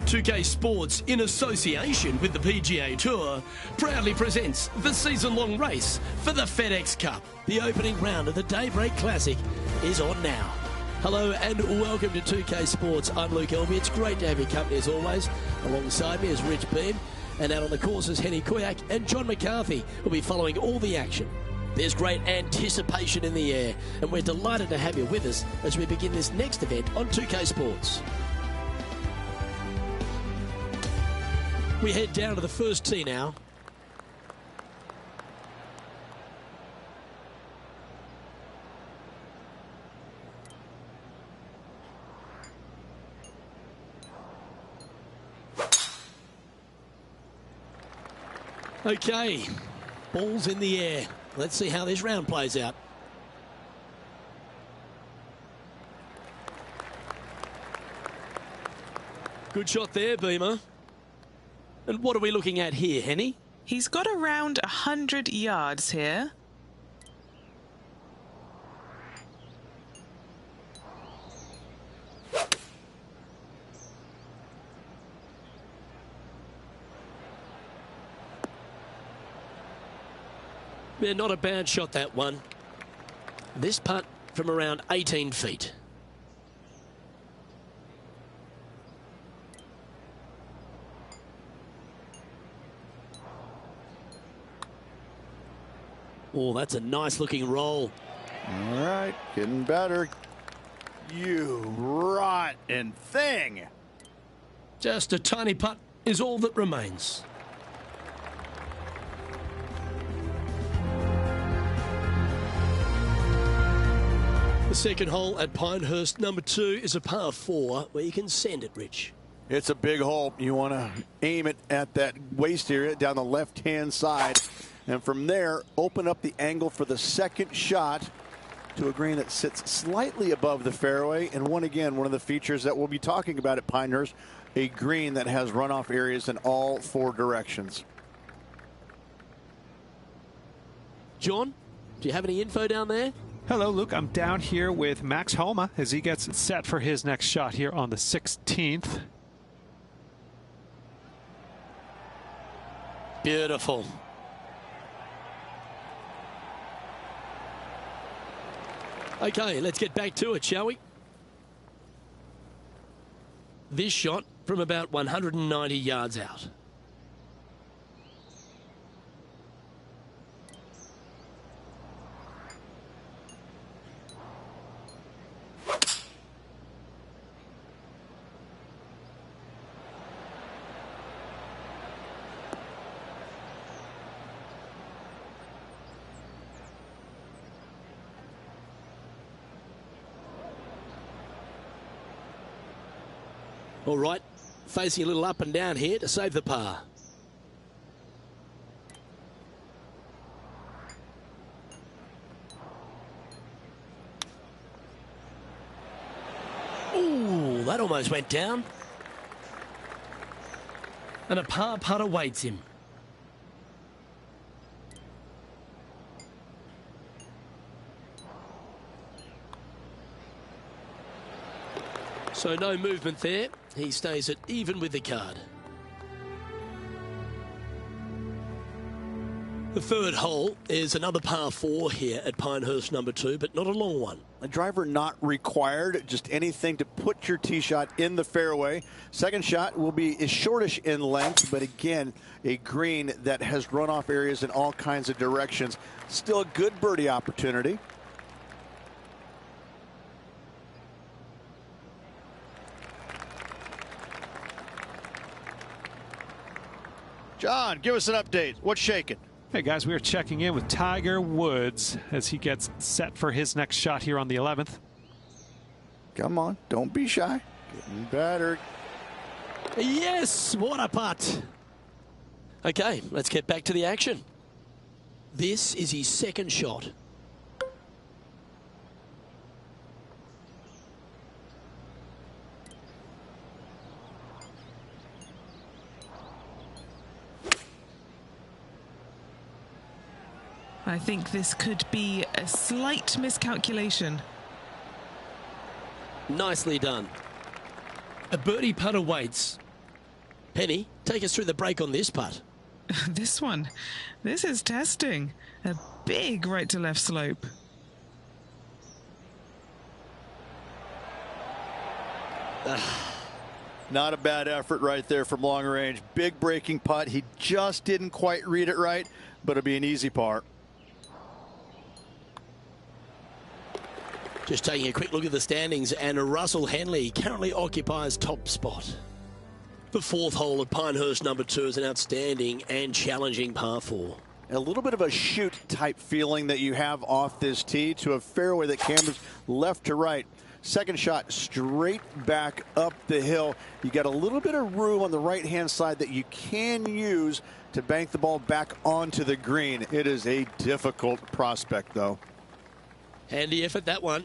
2K Sports, in association with the PGA Tour, proudly presents the season-long race for the FedEx Cup. The opening round of the Daybreak Classic is on now. Hello and welcome to 2K Sports. I'm Luke Elvey. It's great to have your company as always. Alongside me is Rich Beam, and out on the course is Henny Koyak and John McCarthy, who'll be following all the action. There's great anticipation in the air, and we're delighted to have you with us as we begin this next event on 2K Sports. We head down to the first tee now. Okay, ball's in the air. Let's see how this round plays out. Good shot there, Beamer. And what are we looking at here, Henny? He's got around 100 yards here. Yeah, not a bad shot, that one. This putt from around 18 feet. Oh, that's a nice looking roll. All right, getting better. You rotten thing. Just a tiny putt is all that remains. The second hole at Pinehurst number 2 is a par 4 where you can send it, Rich. It's a big hole. You want to aim it at that waist area down the left-hand side. And from there, open up the angle for the second shot to a green that sits slightly above the fairway. And one of the features that we'll be talking about at Pinehurst, a green that has runoff areas in all 4 directions. John, do you have any info down there? Hello, Luke. I'm down here with Max Homa as he gets set for his next shot here on the 16th. Beautiful. Okay, let's get back to it, shall we? This shot from about 190 yards out. All right, facing a little up and down here to save the par. Ooh, that almost went down. And a par putt awaits him. So no movement there. He stays at even with the card. The third hole is another par 4 here at Pinehurst number 2, but not a long one. A driver not required, just anything to put your tee shot in the fairway. Second shot will be shortish in length, but again, a green that has runoff areas in all kinds of directions. Still a good birdie opportunity. John, give us an update. What's shaking? Hey guys, we are checking in with Tiger Woods as he gets set for his next shot here on the 11th. Come on, don't be shy. Getting better. Yes, what a putt. Okay, let's get back to the action. This is his second shot. I think this could be a slight miscalculation. Nicely done. A birdie putt awaits. Henny, take us through the break on this putt. This one, this is testing. A big right to left slope. Not a bad effort right there from long range. Big breaking putt. He just didn't quite read it right, but it'll be an easy par. Just taking a quick look at the standings, and Russell Henley currently occupies top spot. The fourth hole at Pinehurst number 2 is an outstanding and challenging par 4. A little bit of a shoot type feeling that you have off this tee to a fairway that cambers left to right. Second shot straight back up the hill. You got a little bit of room on the right hand side that you can use to bank the ball back onto the green. It is a difficult prospect though. Handy effort, that one.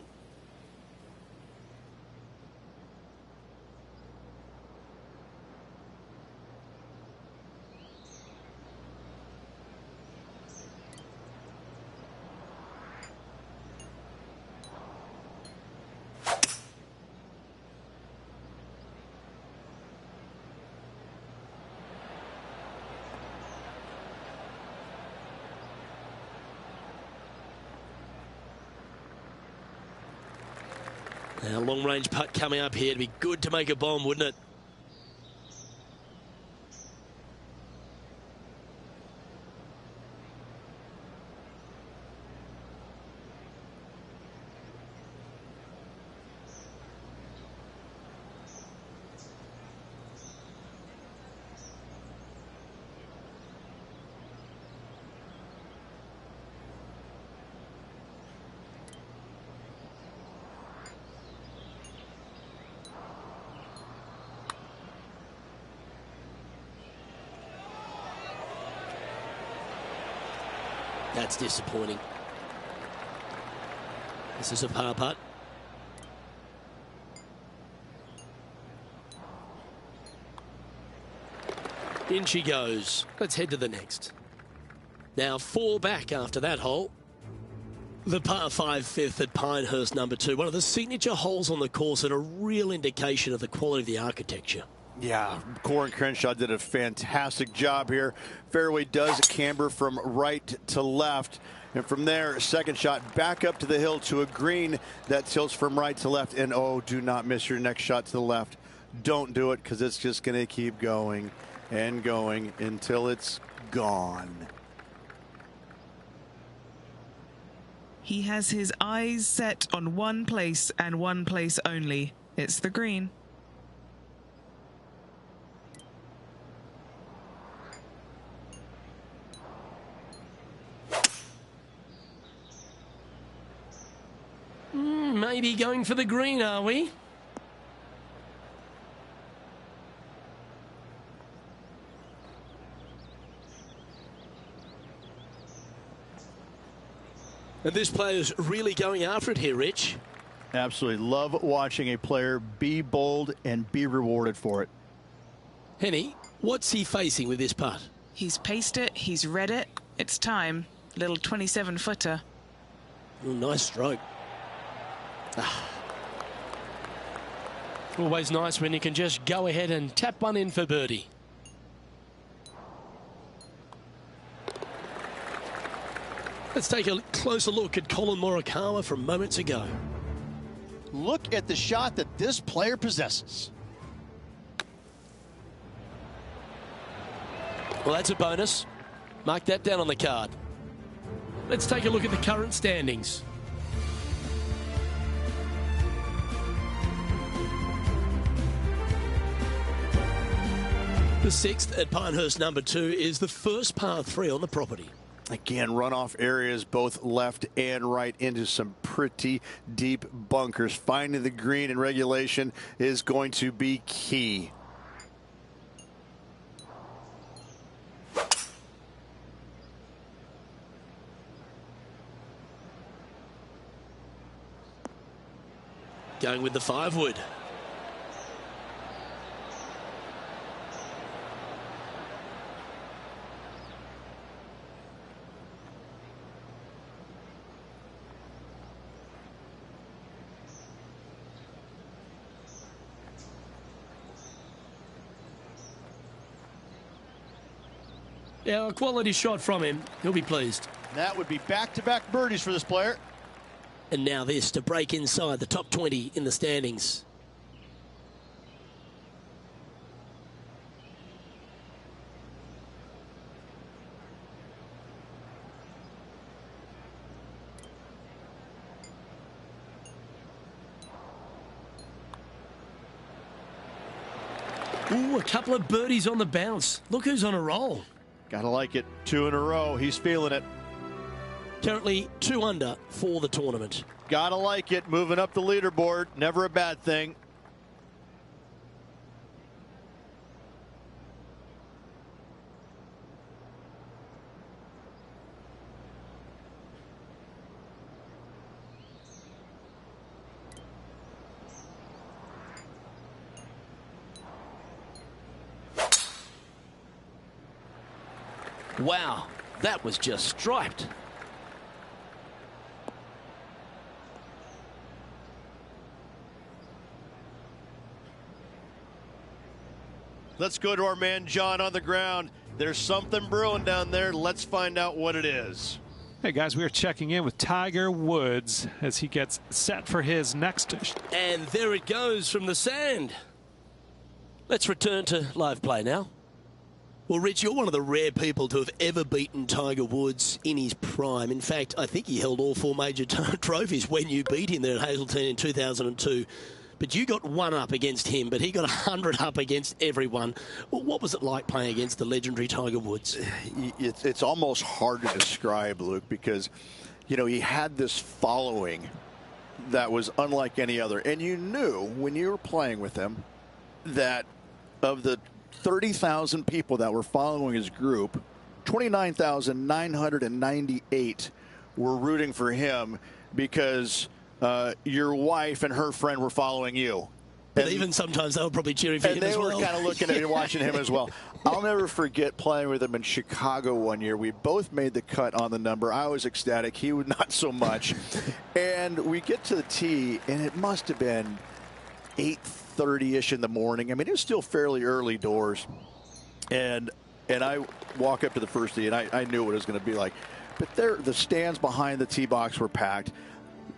Now, long-range putt coming up here. It'd be good to make a bomb, wouldn't it? That's disappointing. This is a par putt. In she goes. Let's head to the next. Now 4 back after that hole. The par 5 fifth at Pinehurst number 2. One of the signature holes on the course and a real indication of the quality of the architecture. Yeah, Corin Crenshaw did a fantastic job here. Fairway does camber from right to left. And from there, second shot back up to the hill to a green that tilts from right to left. And oh, do not miss your next shot to the left. Don't do it because it's just going to keep going and going until it's gone. He has his eyes set on one place and one place only. It's the green. Maybe going for the green, are we? And this player's really going after it here, Rich. Absolutely. Love watching a player be bold and be rewarded for it. Henny, what's he facing with this putt? He's paced it, he's read it. It's time. Little 27-footer. Oh, nice stroke. Always nice when you can just go ahead and tap one in for birdie. Let's take a closer look at Colin Morikawa from moments ago. Look at the shot that this player possesses. Well, that's a bonus. Mark that down on the card. Let's take a look at the current standings. The 6th at Pinehurst number 2 is the first par 3 on the property. Again, runoff areas both left and right into some pretty deep bunkers. Finding the green in regulation is going to be key. Going with the 5-wood. Yeah, a quality shot from him. He'll be pleased. That would be back-to-back birdies for this player. And now this to break inside the top 20 in the standings. Ooh, a couple of birdies on the bounce. Look who's on a roll. Gotta like it. 2 in a row. He's feeling it. Currently 2 under for the tournament. Gotta like it. Moving up the leaderboard. Never a bad thing. Wow, that was just striped. Let's go to our man John on the ground. There's something brewing down there. Let's find out what it is. Hey guys, we are checking in with Tiger Woods as he gets set for his next. And there it goes from the sand. Let's return to live play now. Well, Rich, you're one of the rare people to have ever beaten Tiger Woods in his prime. In fact, I think he held all 4 major trophies when you beat him there at Hazeltine in 2002. But you got 1 up against him, but he got 100 up against everyone. Well, what was it like playing against the legendary Tiger Woods? It's almost hard to describe, Luke, because, you know, he had this following that was unlike any other. And you knew when you were playing with him that of the 30,000 people that were following his group, 29,998 were rooting for him because your wife and her friend were following you. But even sometimes they were probably cheering for him as well. And they were kind of looking at and watching him as well. I'll never forget playing with him in Chicago one year. We both made the cut on the number. I was ecstatic. He would not so much. And we get to the tee, and it must have been 8:30-ish in the morning. I mean, it was still fairly early doors. And I walk up to the first tee, and I knew what it was going to be like. But the stands behind the tee box were packed.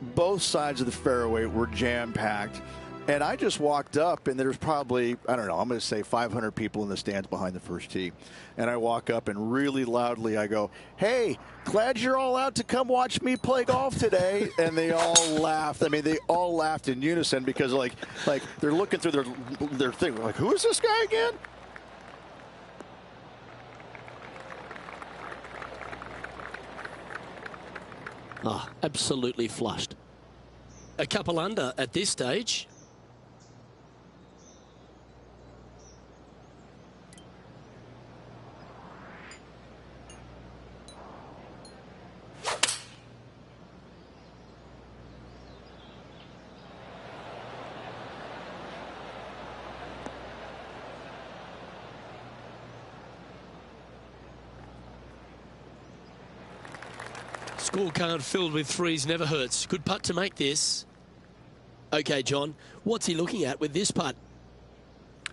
Both sides of the fairway were jam-packed. And I just walked up, and there's probably, I don't know, I'm going to say 500 people in the stands behind the first tee. And I walk up, and really loudly I go, "Hey, glad you're all out to come watch me play golf today." And they all laughed. I mean, they all laughed in unison because, like they're looking through their thing. Like, who is this guy again? Oh, absolutely flushed. A couple under at this stage. Scorecard filled with threes never hurts. Good putt to make this. Okay, John, what's he looking at with this putt?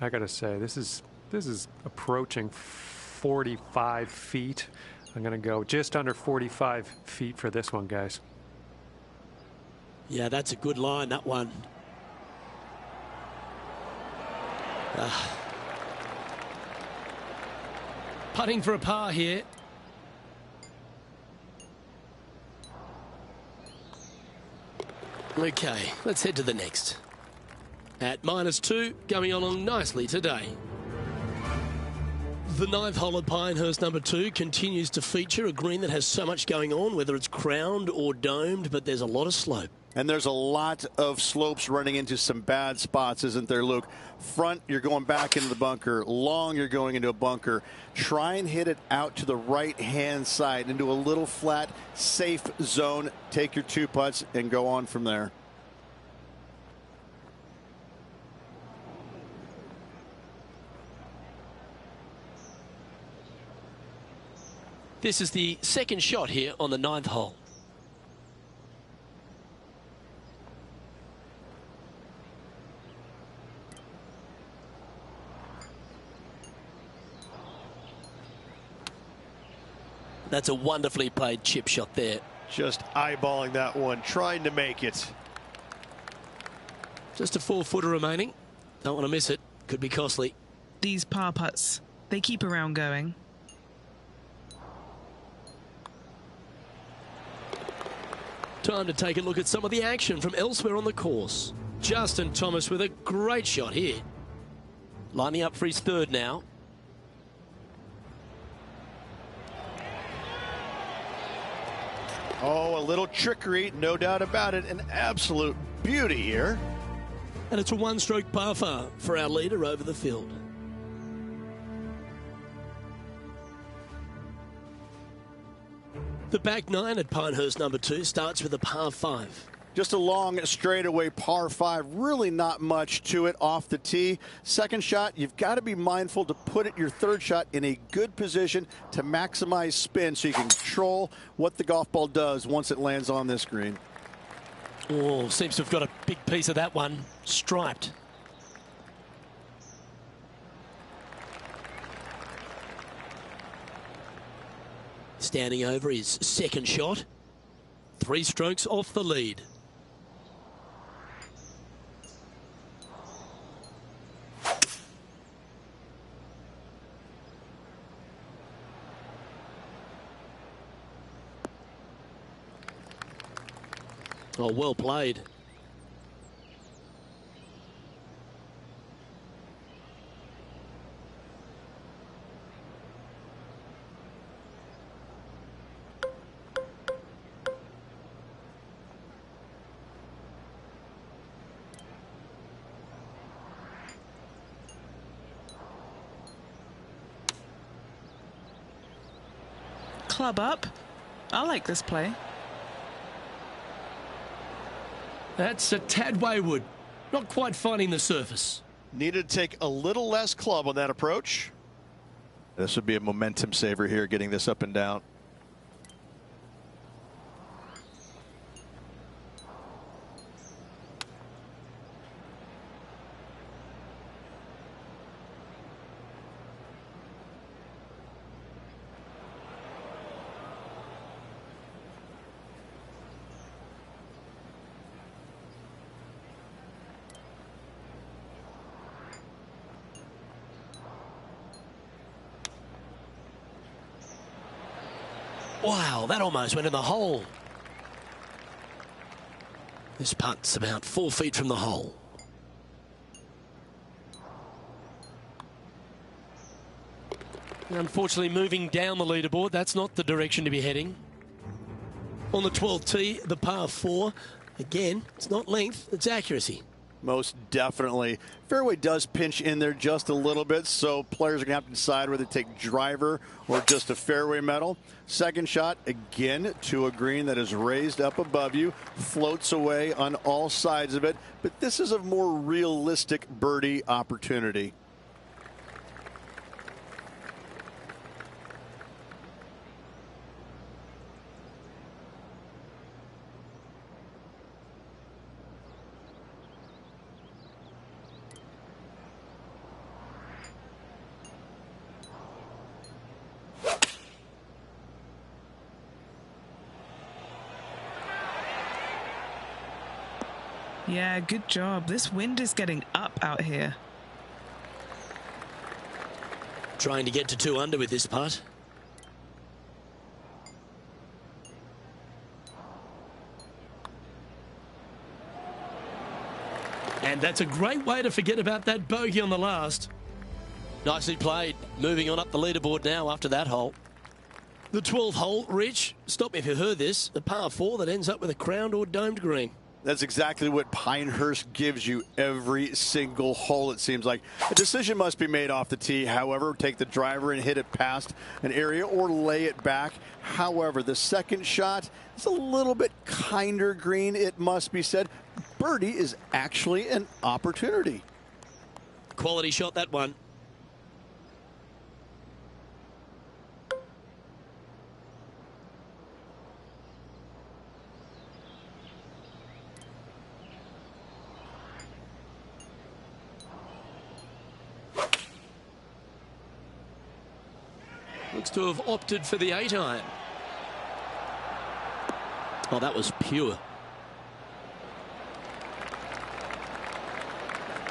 I gotta say, this is approaching 45 feet. I'm gonna go just under 45 feet for this one, guys. Yeah, that's a good line, that one. Putting for a par here. Okay, let's head to the next. At -2, going along nicely today. The 9th hole at Pinehurst number 2 continues to feature a green that has so much going on, whether it's crowned or domed, but there's a lot of slope. And there's a lot of slopes running into some bad spots, isn't there, Luke? Front, you're going back into the bunker. Long, you're going into a bunker. Try and hit it out to the right-hand side into a little flat, safe zone. Take your 2 putts and go on from there. This is the second shot here on the 9th hole. That's a wonderfully played chip shot there. Just eyeballing that one, trying to make it. Just a 4-footer remaining. Don't want to miss it. Could be costly. These par putts, they keep a round going. Time to take a look at some of the action from elsewhere on the course. Justin Thomas with a great shot here. Lining up for his third now. Oh, a little trickery, no doubt about it. An absolute beauty here. And it's a one-stroke par four for our leader over the field. The back nine at Pinehurst number 2 starts with a par 5. Just a long straightaway par 5, really not much to it off the tee. Second shot, you've got to be mindful to put it your third shot in a good position to maximize spin so you can control what the golf ball does once it lands on this green. Oh, seems to have got a big piece of that one striped. Standing over his second shot. 3 strokes off the lead. Oh, well played. Club up. I like this play. That's a tad wayward. Not quite finding the surface. Needed to take a little less club on that approach. This would be a momentum saver here, getting this up and down. Wow, that almost went in the hole. This putt's about 4 feet from the hole. And unfortunately, moving down the leaderboard, that's not the direction to be heading. On the 12th tee, the par 4. Again, it's not length, it's accuracy. Most definitely. Fairway does pinch in there just a little bit, so players are going to have to decide whether to take driver or just a fairway metal. Second shot, again, to a green that is raised up above you, floats away on all sides of it, but this is a more realistic birdie opportunity. Yeah, good job. This wind is getting up out here. Trying to get to 2 under with this putt. And that's a great way to forget about that bogey on the last. Nicely played. Moving on up the leaderboard now after that hole. The 12th hole, Rich, stop me if you heard this, a par 4 that ends up with a crowned or domed green. That's exactly what Pinehurst gives you every single hole, it seems like. A decision must be made off the tee. However, take the driver and hit it past an area or lay it back. However, the second shot is a little bit kinder green, it must be said. Birdie is actually an opportunity. Quality shot, that one. Looks to have opted for the 8-iron. Oh, that was pure.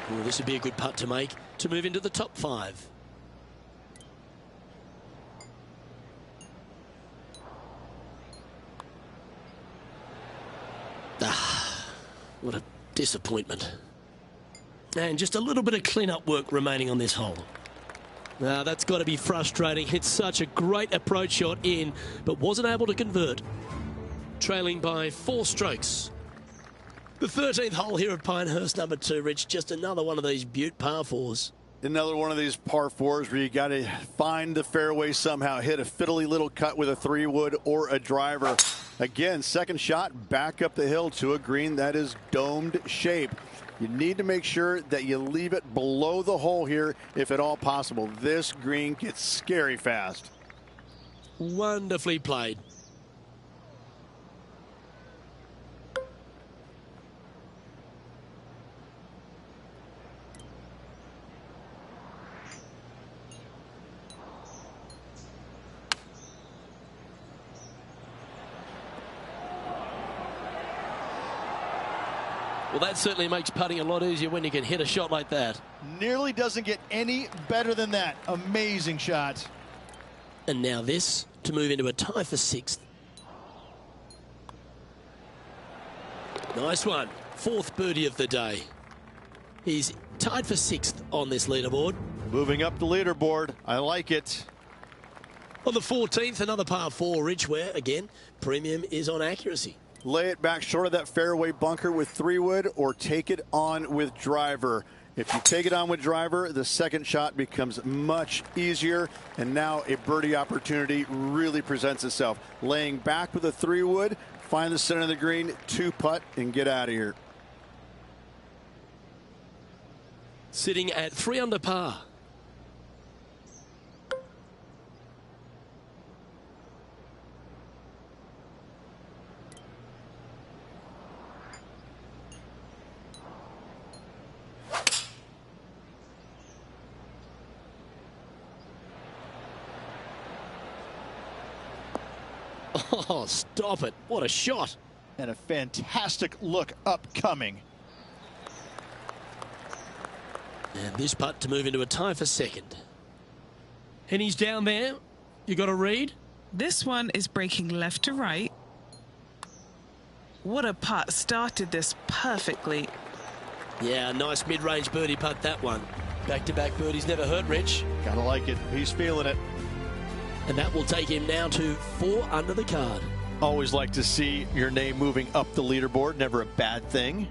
Oh, this would be a good putt to make to move into the top 5. What a disappointment. And just a little bit of clean-up work remaining on this hole. Now, that's got to be frustrating. Hit such a great approach shot in, but wasn't able to convert. Trailing by 4 strokes. The 13th hole here at Pinehurst, number 2, Rich. Just another one of these beaut par 4s. Another one of these par 4s where you got to find the fairway somehow, hit a fiddly little cut with a 3-wood or a driver. Again, second shot back up the hill to a green that is domed shape. You need to make sure that you leave it below the hole here if at all possible. This green gets scary fast. Wonderfully played. Well, that certainly makes putting a lot easier when you can hit a shot like that. Nearly doesn't get any better than that. Amazing shot. And now this to move into a tie for 6th. Nice one. 4th birdie of the day. He's tied for 6th on this leaderboard. Moving up the leaderboard. I like it. On the 14th, another par 4, Rich, where, again, premium is on accuracy. Lay it back short of that fairway bunker with 3-wood or take it on with driver. If you take it on with driver, the second shot becomes much easier, and now a birdie opportunity really presents itself. Laying back with a 3-wood, find the center of the green, 2-putt, and get out of here. Sitting at 3 under par. Oh, stop it. What a shot. And a fantastic look upcoming. And this putt to move into a tie for 2nd. And he's down there. You got to read. This one is breaking left to right. What a putt. Started this perfectly. Yeah, nice mid-range birdie putt, that one. Back-to-back birdies never hurt, Rich. Gotta like it. He's feeling it. And that will take him now to 4 under the card. Always like to see your name moving up the leaderboard. Never a bad thing.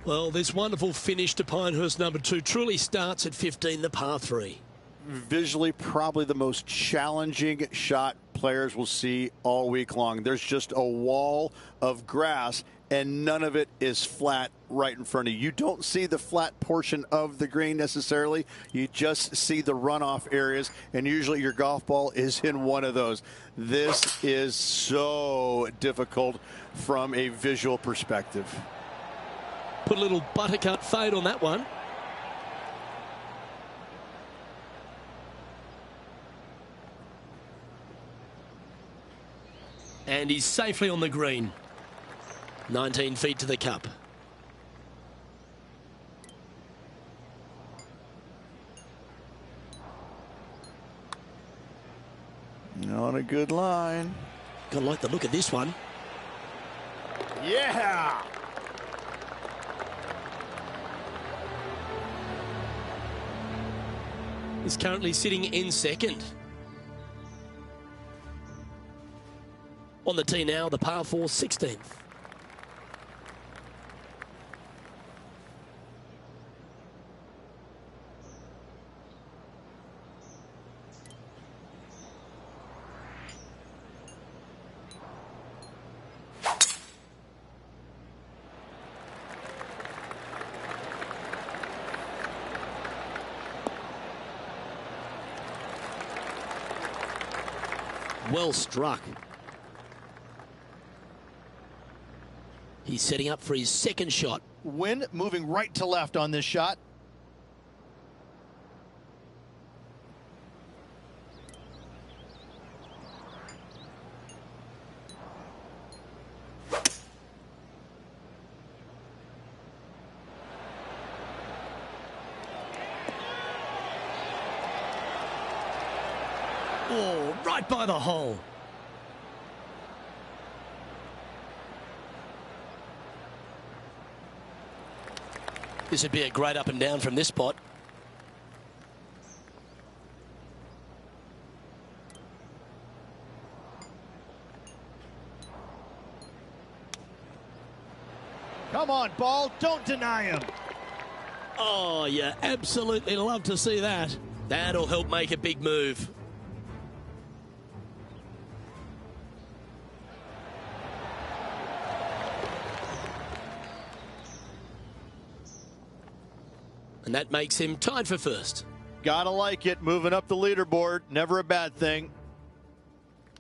Well, this wonderful finish to Pinehurst number 2 truly starts at 15, the par 3. Visually, probably the most challenging shot players will see all week long. There's just a wall of grass, and none of it is flat right in front of you. You don't see the flat portion of the green necessarily. You just see the runoff areas, and usually your golf ball is in one of those. This is so difficult from a visual perspective. Put a little buttercut fade on that one. And he's safely on the green. 19 feet to the cup. On a good line. Gotta like the look of this one. Yeah! He's currently sitting in 2nd. On the tee now, the par 4, 16th. Well struck. He's setting up for his 2nd shot. Wind moving right to left on this shot. right by the hole. This would be a great up and down from this spot. Come on, ball. Don't deny him. Oh, you absolutely love to see that. That'll help make a big move. And that makes him tied for first. Gotta like it. Moving up the leaderboard. Never a bad thing.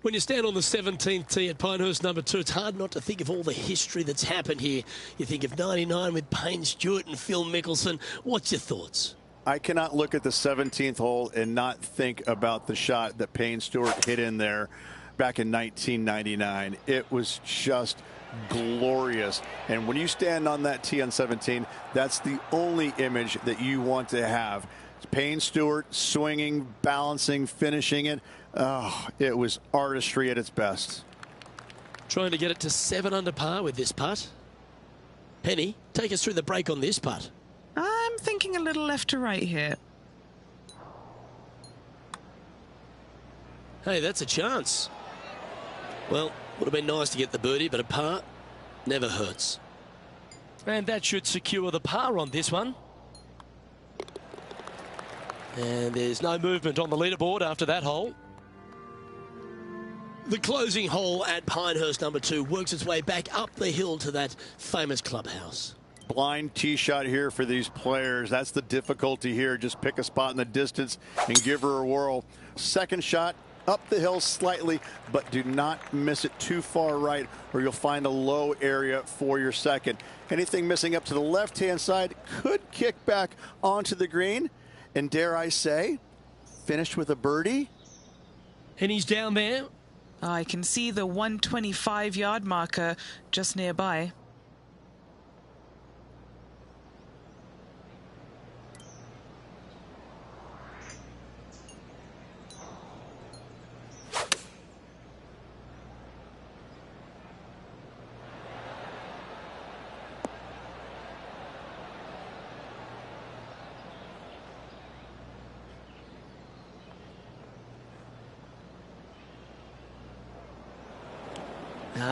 When you stand on the 17th tee at Pinehurst number 2, it's hard not to think of all the history that's happened here. You think of 99 with Payne Stewart and Phil Mickelson. What's your thoughts? I cannot look at the 17th hole and not think about the shot that Payne Stewart hit in there back in 1999. It was just glorious. And when you stand on that tee on 17, that's the only image that you want to have. It's Payne Stewart swinging, balancing, finishing it. Oh, it was artistry at its best. Trying to get it to 7 under par with this putt. Penny, take us through the break on this putt. I'm thinking a little left to right here. Hey, that's a chance. Well, would have been nice to get the birdie, but a par never hurts. And that should secure the par on this one. And there's no movement on the leaderboard after that hole. The closing hole at Pinehurst number 2 works its way back up the hill to that famous clubhouse. Blind tee shot here for these players. That's the difficulty here. Just pick a spot in the distance and give her a whirl. Second shot up the hill slightly, but do not miss it too far right, or you'll find a low area for your second. Anything missing up to the left-hand side could kick back onto the green, and dare I say, finish with a birdie. And he's down there. I can see the 125-yard marker just nearby.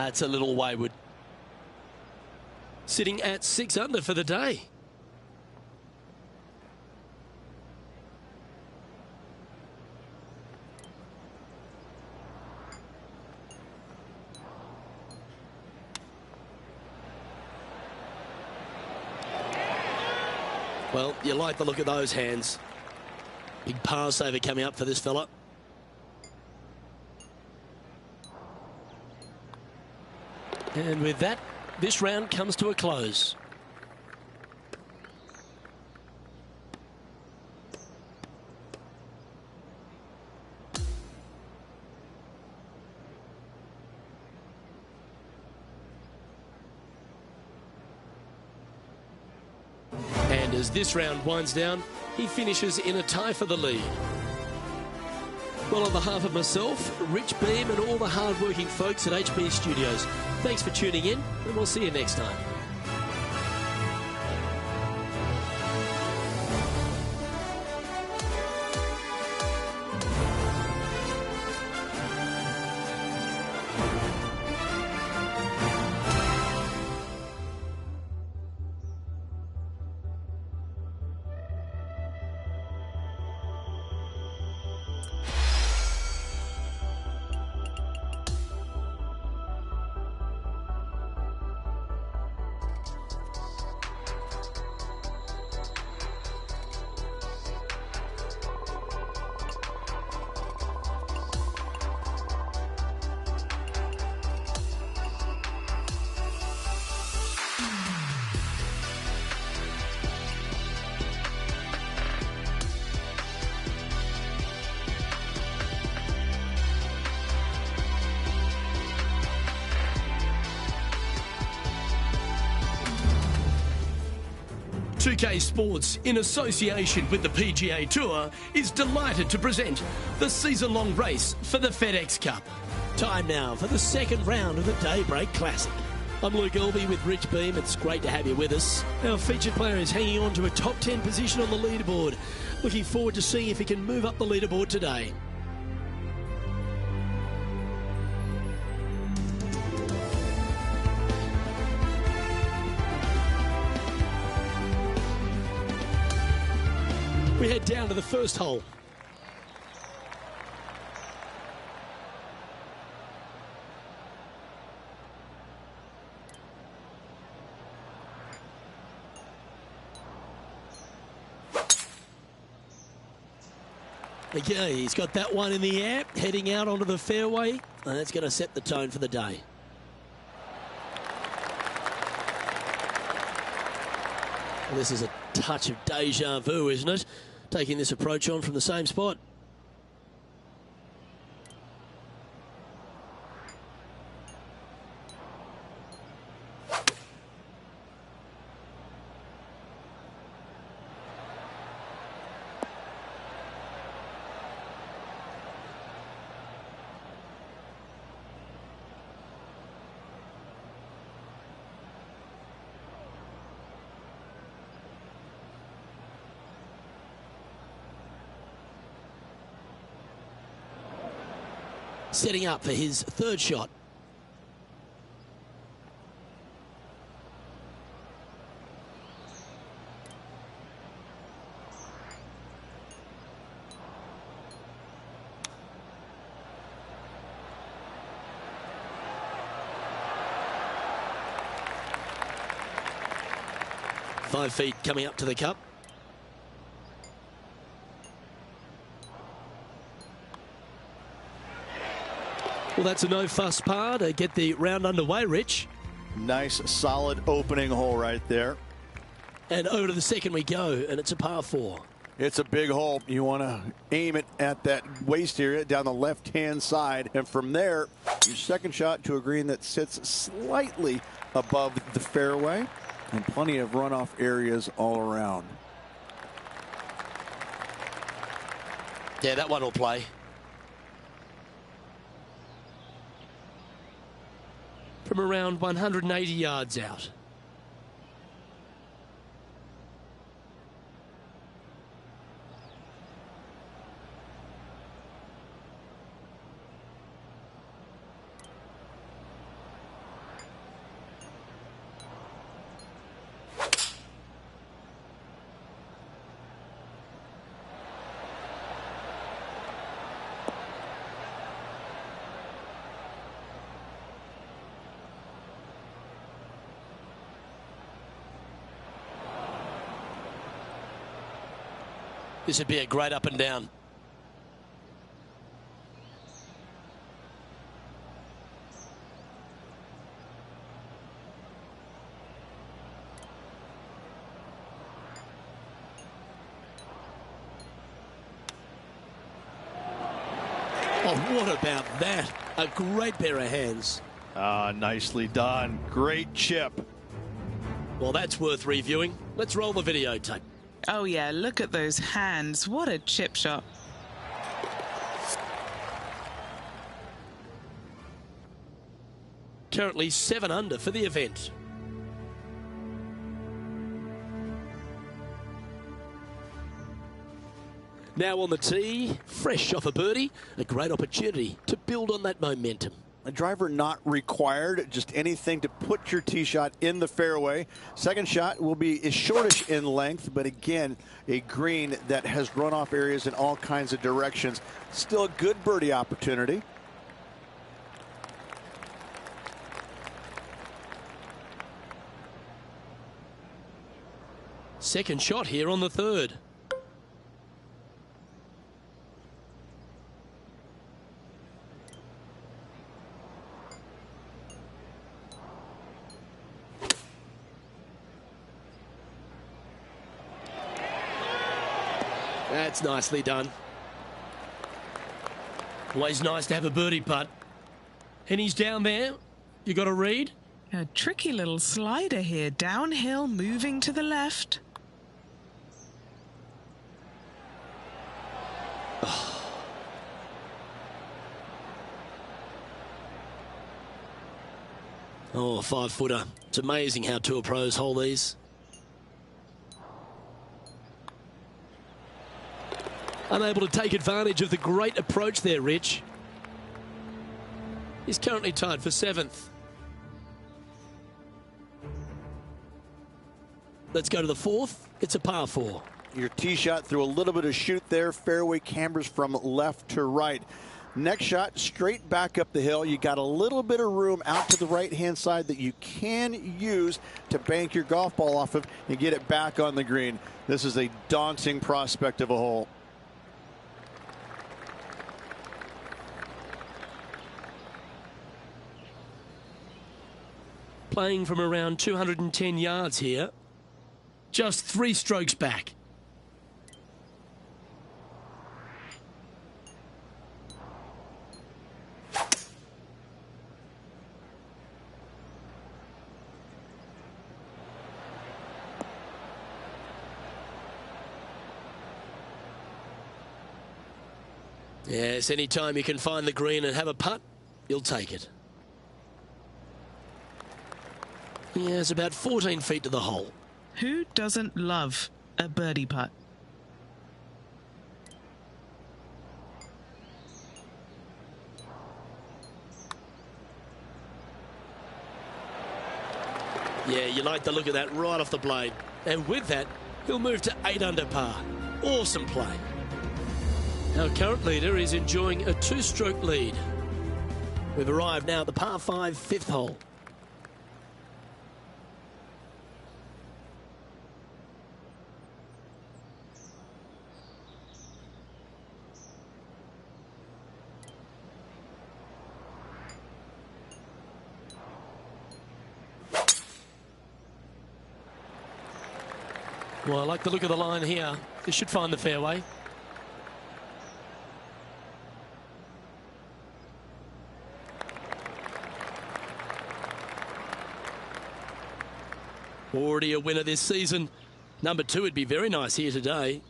It's a little wayward. Sitting at 6 under for the day. Well, you like the look of those hands. Big par saver coming up for this fella. And with that, this round comes to a close. And as this round winds down, he finishes in a tie for the lead. Well, on behalf of myself, Rich Beam, and all the hard-working folks at HB Studios, thanks for tuning in, and we'll see you next time. 2K Sports, in association with the PGA Tour, is delighted to present the season-long race for the FedEx Cup. Time now for the second round of the Daybreak Classic. I'm Luke Elby with Rich Beam. It's great to have you with us. Our featured player is hanging on to a top 10 position on the leaderboard. Looking forward to seeing if he can move up the leaderboard today. We head down to the first hole. Okay, he's got that one in the air, heading out onto the fairway, and that's going to set the tone for the day. Well, this is a touch of deja vu, isn't it? Taking this approach on from the same spot. Setting up for his third shot. Five feet coming up to the cup. Well, that's a no-fuss par to get the round underway, Rich. Nice, solid opening hole right there. And over to the second we go, and it's a par 4. It's a big hole. You want to aim it at that waist area down the left-hand side. And from there, your second shot to a green that sits slightly above the fairway. And plenty of runoff areas all around. Yeah, that one will play. From around 180 yards out. This would be a great up and down. Oh, what about that? A great pair of hands. Ah, nicely done. Great chip. Well, that's worth reviewing. Let's roll the videotape. Oh, yeah, look at those hands. What a chip shot. Currently 7 under for the event. Now on the tee, fresh off a birdie, a great opportunity to build on that momentum. A driver not required, just anything to put your tee shot in the fairway. Second shot will be shortish in length, but again, a green that has runoff areas in all kinds of directions. Still a good birdie opportunity. Second shot here on the third. That's nicely done. Always nice to have a birdie putt. And he's down there. You got a read? A tricky little slider here. Downhill, moving to the left. Oh, a 5-footer. It's amazing how tour pros hold these. Unable to take advantage of the great approach there, Rich. He's currently tied for 7th. Let's go to the 4th. It's a par 4. Your tee shot threw a little bit of shoot there. Fairway cambers from left to right. Next shot, straight back up the hill. You got a little bit of room out to the right-hand side that you can use to bank your golf ball off of and get it back on the green. This is a daunting prospect of a hole. Playing from around 210 yards here. Just 3 strokes back. Yes, anytime you can find the green and have a putt, you'll take it. Yeah, it's about 14 feet to the hole. Who doesn't love a birdie putt? Yeah, you like the look of that right off the blade. And with that, he'll move to 8 under par. Awesome play. Our current leader is enjoying a 2-stroke lead. We've arrived now at the par 5 5th hole. Well, I like the look of the line here. This should find the fairway. Already a winner this season. Number 2 would be very nice here today.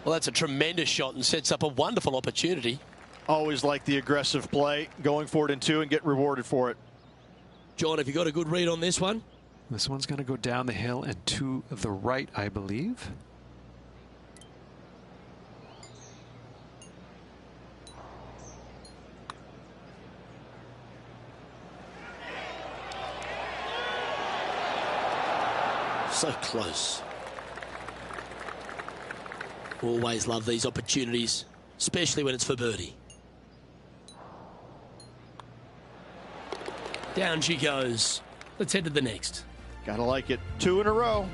Well, that's a tremendous shot and sets up a wonderful opportunity. Always like the aggressive play, going for it in 2 and get rewarded for it. John, have you got a good read on this one? This one's going to go down the hill and to the right, I believe. So close. Always love these opportunities, especially when it's for birdie. Down she goes. Let's head to the next. Gotta like it. 2 in a row.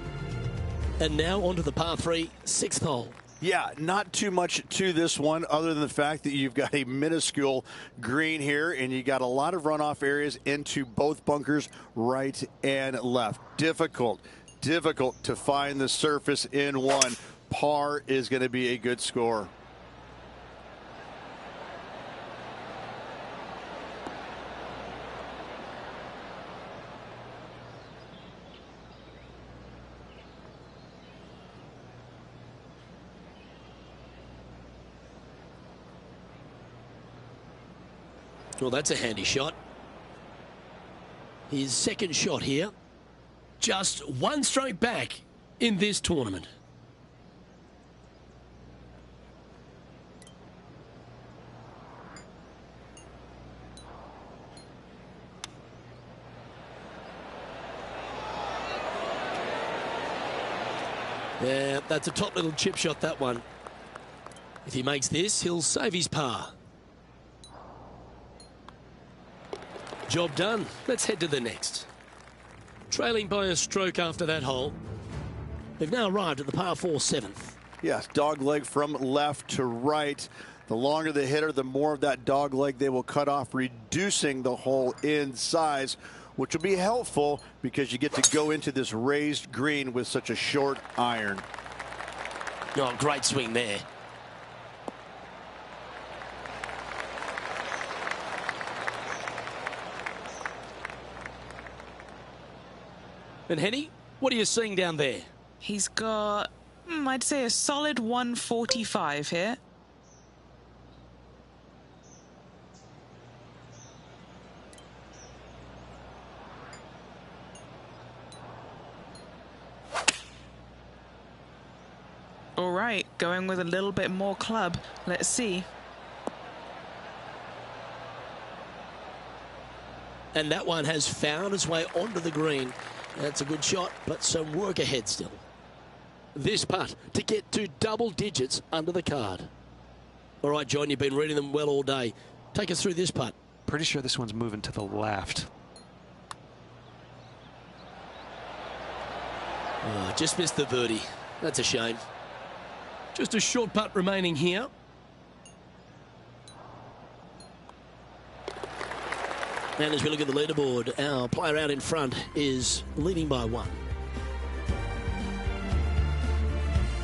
And now onto the par 3 6th hole. Yeah, not too much to this one other than the fact that you've got a minuscule green here and you got a lot of runoff areas into both bunkers, right and left. Difficult to find the surface in one. Par is going to be a good score. Well, that's a handy shot. His second shot here. Just 1 stroke back in this tournament. Yeah, that's a top little chip shot, that one. If he makes this, he'll save his par. Job done. Let's head to the next. Trailing by a stroke after that hole. They've now arrived at the par 4 7th. Yes, dog leg from left to right. The longer the hitter, the more of that dog leg they will cut off, reducing the hole in size, which will be helpful because you get to go into this raised green with such a short iron. Oh, great swing there. And Henny, what are you seeing down there? He's got, I'd say, a solid 145 here. All right, going with a little bit more club. Let's see. And that one has found its way onto the green. That's a good shot, but some work ahead still. This putt to get to double digits under the card. All right, John, you've been reading them well all day. Take us through this putt. Pretty sure this one's moving to the left. Oh, just missed the birdie. That's a shame. Just a short putt remaining here. And as we look at the leaderboard, our player out in front is leading by 1.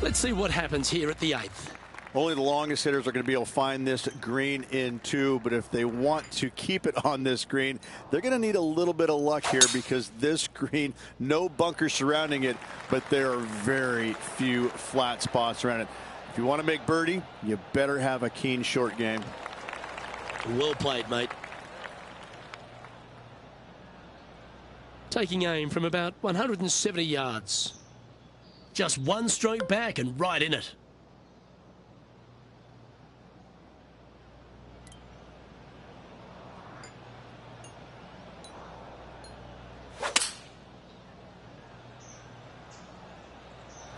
Let's see what happens here at the 8th. Only the longest hitters are going to be able to find this green in 2, but if they want to keep it on this green, they're going to need a little bit of luck here, because this green, no bunkers surrounding it, but there are very few flat spots around it. If you want to make birdie, you better have a keen short game. Well played, mate. Taking aim from about 170 yards. Just one stroke back and right in it.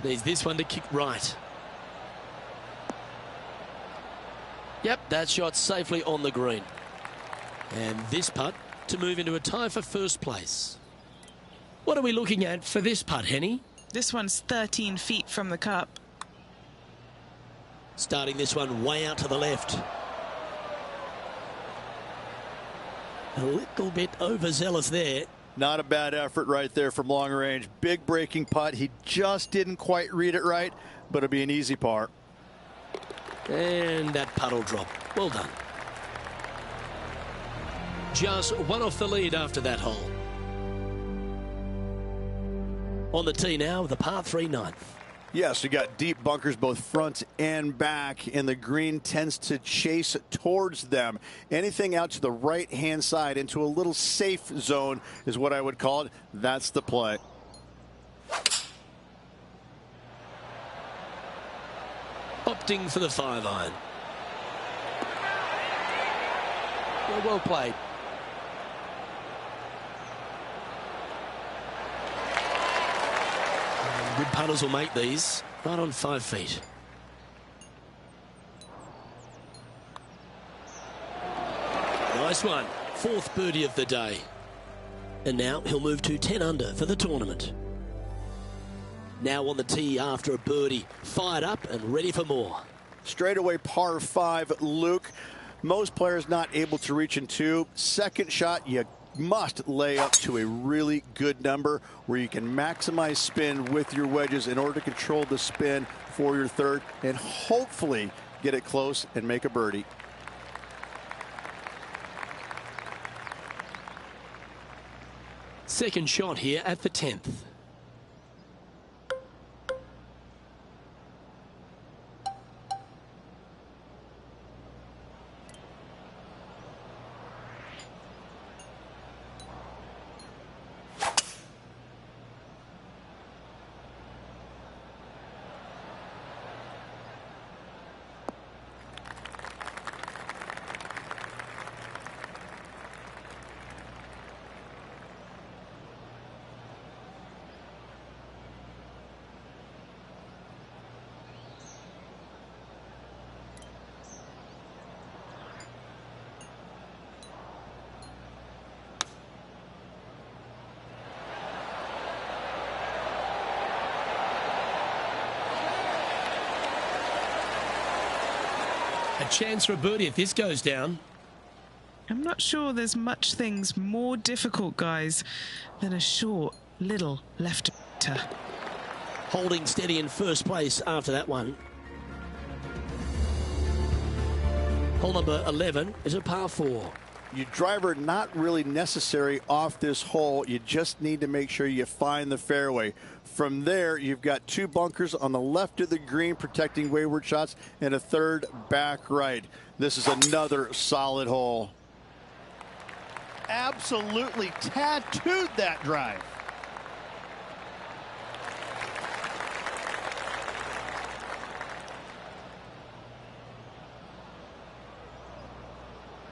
Needs this one to kick right. Yep, that shot safely on the green. And this putt to move into a tie for first place. What are we looking at for this putt, Henny? This one's 13 feet from the cup. Starting this one way out to the left. A little bit overzealous there. Not a bad effort right there from long range. Big breaking putt. He just didn't quite read it right, but it'll be an easy par. And that putt will drop. Well done. Just one off the lead after that hole. On the tee now, the par 3 9th. Yes, you got deep bunkers both front and back, and the green tends to chase towards them. Anything out to the right-hand side into a little safe zone is what I would call it. That's the play. Opting for the 5-iron. Well played. Good putters will make these. Right on 5 feet. Nice one. 4th birdie of the day. And now he'll move to 10 under for the tournament. Now on the tee after a birdie. Fired up and ready for more. Straightaway par 5, Luke. Most players not able to reach in 2. Second shot, you must lay up to a really good number where you can maximize spin with your wedges in order to control the spin for your 3rd and hopefully get it close and make a birdie. Second shot here at the 10th. A chance for a birdie if this goes down. I'm not sure there's much things more difficult, guys, than a short, little lefter. holding steady in first place after that one. Hole number 11 is a par 4. Your driver not really necessary off this hole. You just need to make sure you find the fairway. From there, you've got 2 bunkers on the left of the green protecting wayward shots and a 3rd back right. This is another solid hole. Absolutely tattooed that drive.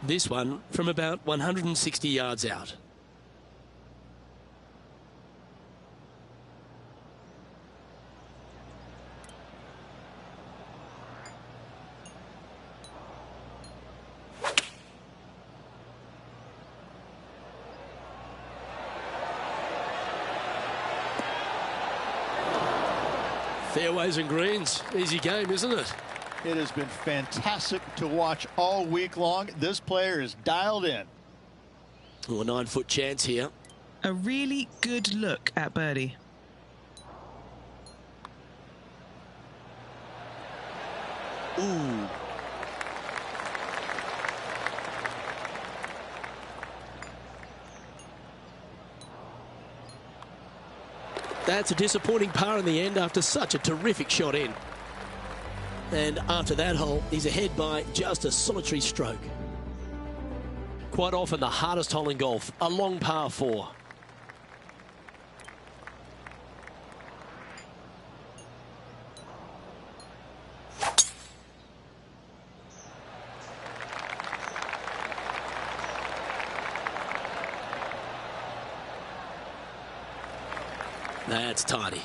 This one from about 160 yards out. Fairways and greens, easy game, isn't it? It has been fantastic to watch all week long. This player is dialed in. Oh, a 9-foot chance here. A really good look at birdie. Ooh. That's a disappointing par in the end after such a terrific shot in. And after that hole, he's ahead by just a solitary stroke. Quite often the hardest hole in golf, a long par 4. That's tidy.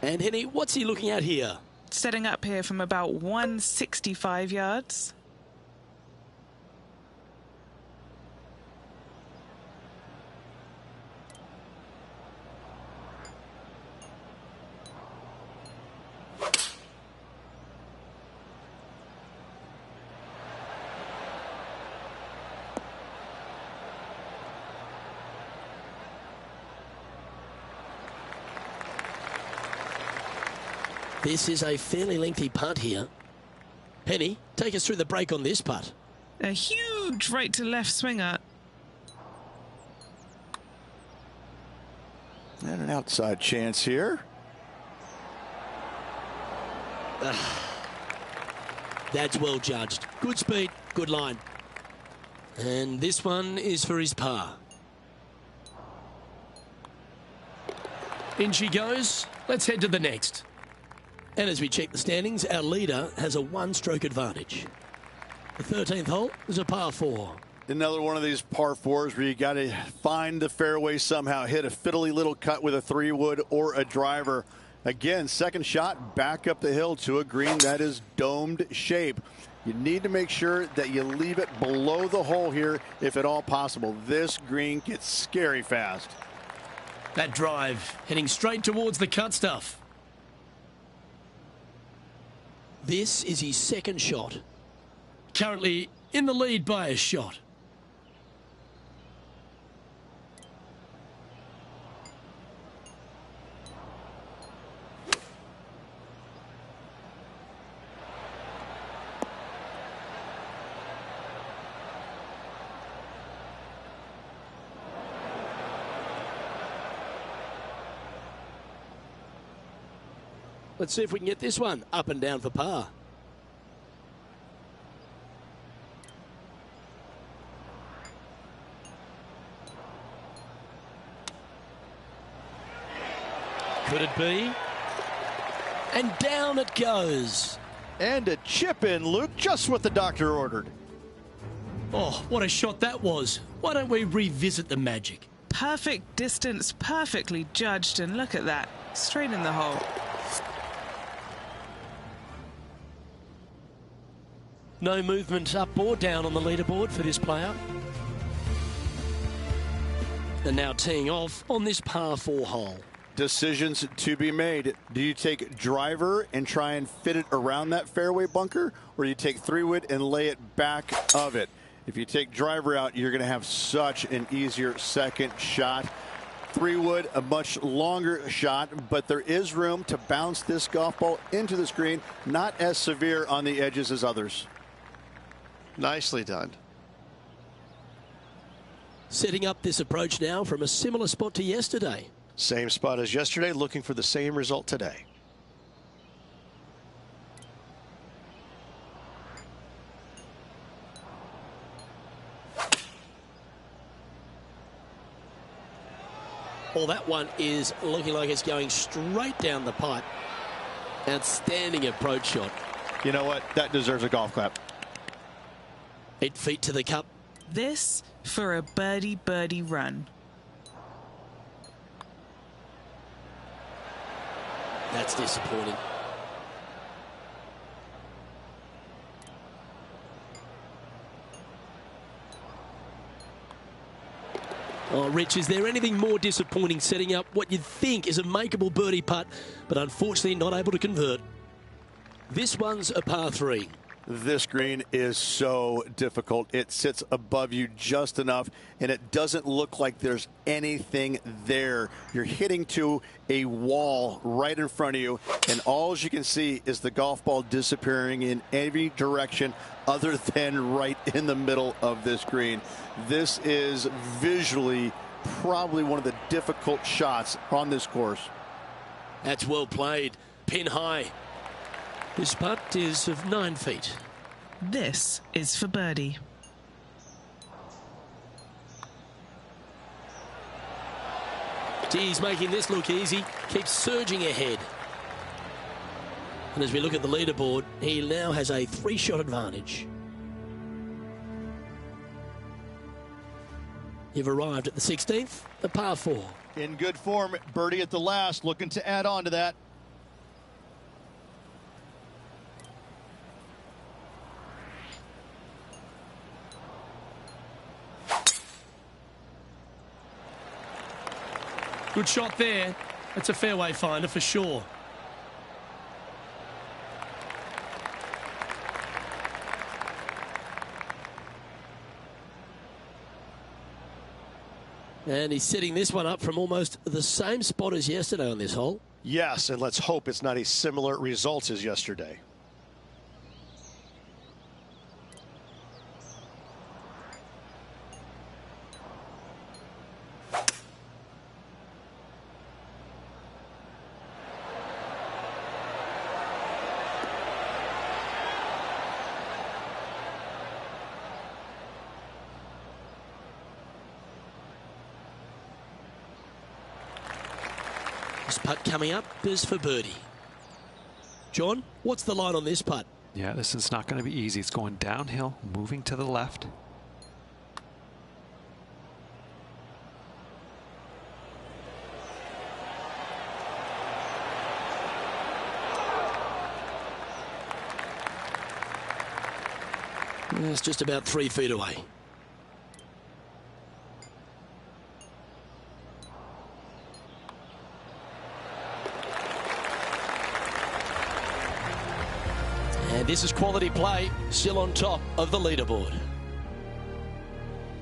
And Henny, what's he looking at here? Setting up here from about 165 yards. This is a fairly lengthy putt here. Penny, take us through the break on this putt. A huge right to left swinger. And an outside chance here. That's well judged. Good speed, good line. And this one is for his par. In she goes. Let's head to the next. And as we check the standings, our leader has a 1-stroke advantage. The 13th hole is a par 4. Another one of these par 4s where you got to find the fairway somehow, hit a fiddly little cut with a 3-wood or a driver. Again, second shot back up the hill to a green that is domed shape. You need to make sure that you leave it below the hole here if at all possible. This green gets scary fast. That drive heading straight towards the cut stuff. This is his second shot. Currently in the lead by a shot. Let's see if we can get this one up and down for par. Could it be? And down it goes. And a chip in, Luke, just what the doctor ordered. Oh, what a shot that was. Why don't we revisit the magic? Perfect distance, perfectly judged, and look at that. Straight in the hole. No movement up or down on the leaderboard for this player. And now teeing off on this par 4 hole. Decisions to be made. Do you take driver and try and fit it around that fairway bunker, or do you take 3-wood and lay it back of it? If you take driver out, you're going to have such an easier second shot. 3-wood, a much longer shot, but there is room to bounce this golf ball into the screen, not as severe on the edges as others. Nicely done. Setting up this approach now from a similar spot to yesterday. Same spot as yesterday, looking for the same result today. Well, that one is looking like it's going straight down the pipe. Outstanding approach shot. You know what? That deserves a golf clap. 8 feet to the cup. This for a birdie run. That's disappointing. Oh, Rich, is there anything more disappointing setting up what you'd think is a makeable birdie putt, but unfortunately not able to convert? This one's a par 3. This green is so difficult. It sits above you just enough, and it doesn't look like there's anything there. You're hitting to a wall right in front of you, and all you can see is the golf ball disappearing in every direction other than right in the middle of this green. This is visually probably one of the difficult shots on this course. That's well played. Pin high. This putt is of 9 feet. This is for birdie. He's making this look easy. Keeps surging ahead. And as we look at the leaderboard, he now has a 3-shot advantage. You've arrived at the 16th, a par 4. In good form, birdie at the last, looking to add on to that. Good shot there. That's a fairway finder for sure. And he's setting this one up from almost the same spot as yesterday on this hole. Yes, and let's hope it's not a similar result as yesterday. This putt coming up is for birdie. John, what's the line on this putt? Yeah, this is not going to be easy. It's going downhill, moving to the left. It's just about 3 feet away. And this is quality play, still on top of the leaderboard.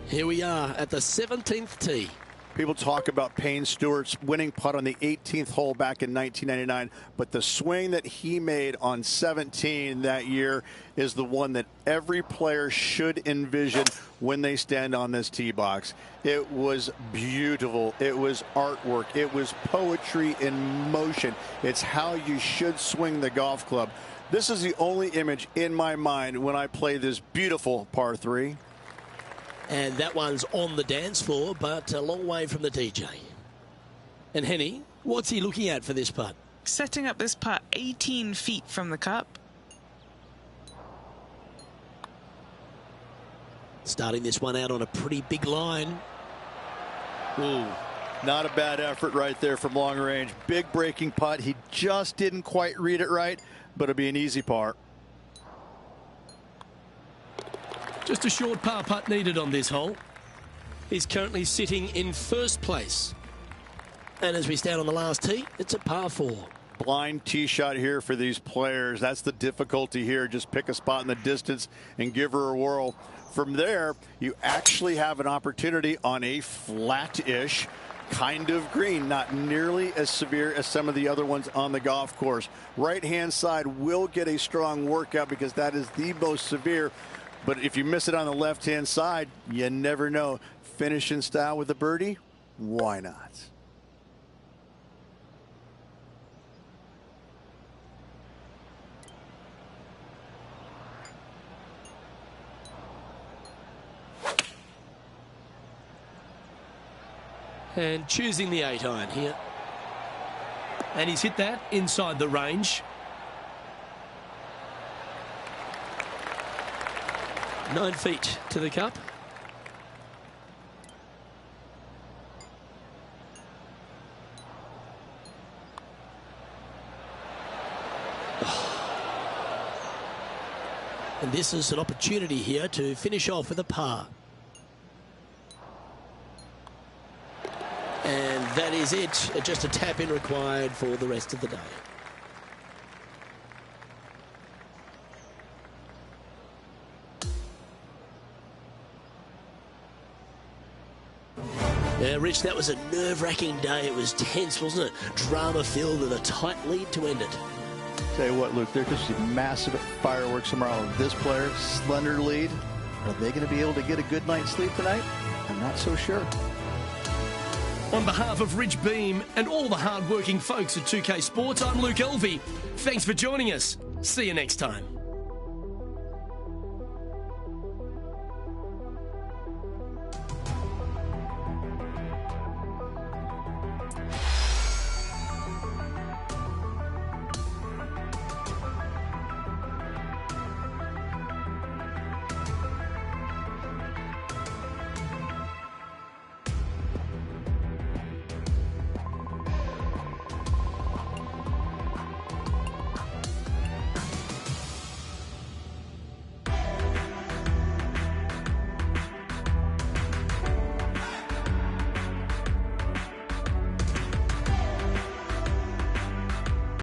Here we are at the 17th tee. People talk about Payne Stewart's winning putt on the 18th hole back in 1999, but the swing that he made on 17 that year is the one that every player should envision when they stand on this tee box. It was beautiful. It was artwork. It was poetry in motion. It's how you should swing the golf club. This is the only image in my mind when I play this beautiful par 3. And that one's on the dance floor, but a long way from the DJ. And Henny, what's he looking at for this putt? Setting up this putt 18 feet from the cup. Starting this one out on a pretty big line. Ooh, not a bad effort right there from long range. Big breaking putt. He just didn't quite read it right, but it'll be an easy par. Just a short par putt needed on this hole. He's currently sitting in first place. And as we stand on the last tee, it's a par 4. Blind tee shot here for these players. That's the difficulty here. Just pick a spot in the distance and give her a whirl. From there, you actually have an opportunity on a flat-ish kind of green, not nearly as severe as some of the other ones on the golf course. Right-hand side will get a strong workout because that is the most severe. But if you miss it on the left-hand side, you never know. Finish in style with a birdie? Why not? And choosing the 8-iron here. And he's hit that inside the range. 9 feet to the cup. And this is an opportunity here to finish off with a par. And that is it. Just a tap in required for the rest of the day. Yeah, Rich, that was a nerve-wracking day. It was tense, wasn't it? Drama-filled with a tight lead to end it. Tell you what, Luke, they're just massive fireworks tomorrow. This player, slender lead. Are they going to be able to get a good night's sleep tonight? I'm not so sure. On behalf of Rich Beam and all the hard-working folks at 2K Sports, I'm Luke Elvey. Thanks for joining us. See you next time.